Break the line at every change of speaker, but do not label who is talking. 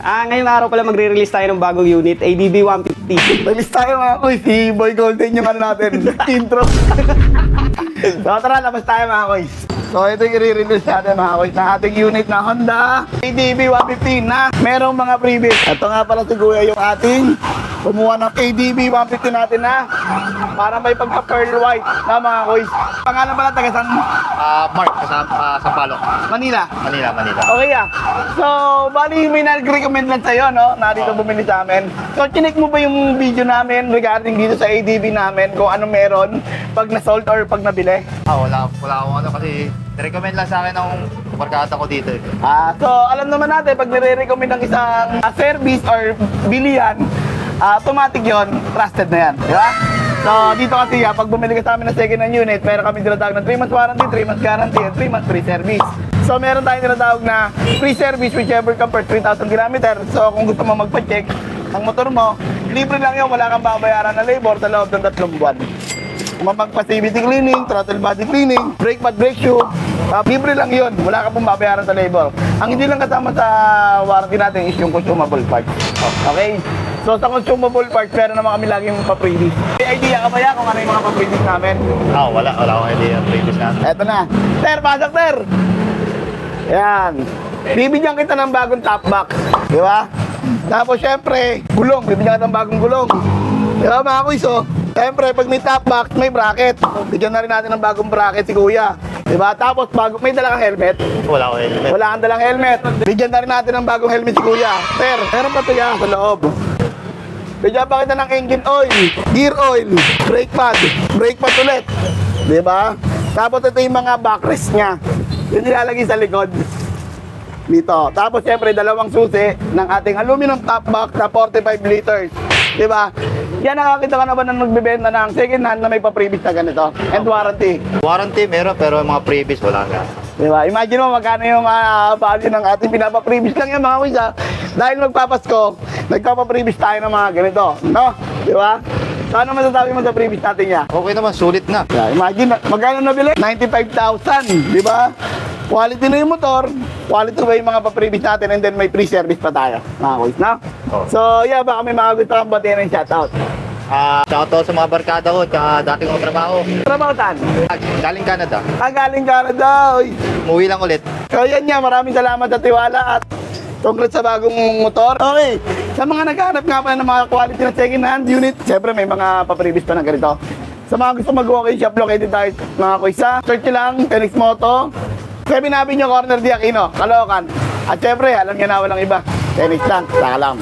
Ngayong araw pala magre-release tayo ng bagong unit, ADB 150.
Release tayo mga koy. Si Boy Golden yung ano natin, intro. So tara, labas tayo mga koy. So ito yung i-release natin mga koy na ating unit na Honda ADB 150 na merong mga previous. Ito nga pala si Kuya yung ating kumuha ng ADB 150 natin na para may pagka-pearl white na mga koy. Pangalan pala taga San
Mark, sa Palo.
Manila.
Manila.
Okay So, bali may nag-recommend lang sa'yo, no? Na dito bumili sa amin. So, chinek mo ba yung video namin regarding dito sa ADB namin kung ano meron pag na-sold or pag nabili?
Wala akong ano kasi recommend lang sa akin ng barkada ko dito.
So, alam naman natin, pag nire-recommend ng isang service or bilihan, automatic yon, trusted na yan. Di ba? So, dito kasi pag bumili ka sa amin ng second hand unit, meron kami tinatawag ng 3 months warranty, 3 months guarantee, and 3 months free service. So, meron tayong tinatawag na free service whichever come per 3,000 km. So, kung gusto mo magpa-check ang motor mo, libre lang yun, wala kang babayaran na labor sa loob ng 3 buwan. Magpa-CVT cleaning, throttle body cleaning, brake pad, brake shoe, libre lang yun, wala ka pong babayaran sa labor. Ang hindi lang kasama sa warranty natin is yung consumable parts. Okay? So sa consumable parts, meron naman kami laging pa-previous. May idea ka ba yan kung ano yung mga pa-previous namin?
Wala akong idea yung previous natin.
Eto na. Sir, pasok sir! Yan. Bibigyan kita ng bagong top box. Di ba? Tapos syempre, gulong. Bibigyan kita ng bagong gulong. Di ba mga kuys, oh? Siyempre, pag may top box, may bracket. Bigyan na rin natin ng bagong bracket si Kuya. Diba? Tapos, may dala kang helmet.
Wala akong helmet.
Wala kang dalang helmet. Bigyan na rin natin ng bagong helmet si Kuya. Sir, meron pa ito yan sa loob. Bigyan pa kita ng engine oil, gear oil, brake pad ulit. Diba? Tapos, ito yung mga backrest niya. Yun nilalagay sa likod. Dito. Tapos, siyempre, dalawang susi ng ating aluminum top box na 45 liters. Diba? Yan, nakakita ka na ba na nagbebenta ng second hand na may pa-previous na ganito? And warranty.
Warranty meron pero yung mga previous wala nga.
Diba? Imagine mo magkano yung value ng ating pinapa-previous lang yan mga kuys ha. Dahil magpapasko, nagpapa-previous tayo ng mga ganito. No? Diba? So ano masasabi mo sa previous natin yan?
Okay naman, sulit na.
Yeah, imagine, magkano nabili? 95,000, di ba? Quality na yung motor, quality ba yung mga pa-previous natin, and then may free service pa tayo, mga kuys, no?
Oh.
So, yeah, baka may mga gusto kang batiin ng shoutout.
Shoutout sa mga barkada ko, tsaka dating kong trabaho.
Trabaho saan?
Galing Canada.
Galing Canada, oy.
Umuwi lang ulit.
So, yan nga, maraming salamat sa tiwala at congrats sa bagong motor. Okay, sa mga naghahanap nga pala ng mga quality na second hand unit, siyempre may mga pa-previous pa na ganito. Sa mga gusto mag-walk-in shop, located tayo mga kuisa. Search nyo lang, Phoenix Moto. 7 Avenue, Corner de Aquino, Caloocan. At syempre, alam nyo na walang iba. Phoenix lang, saka lang.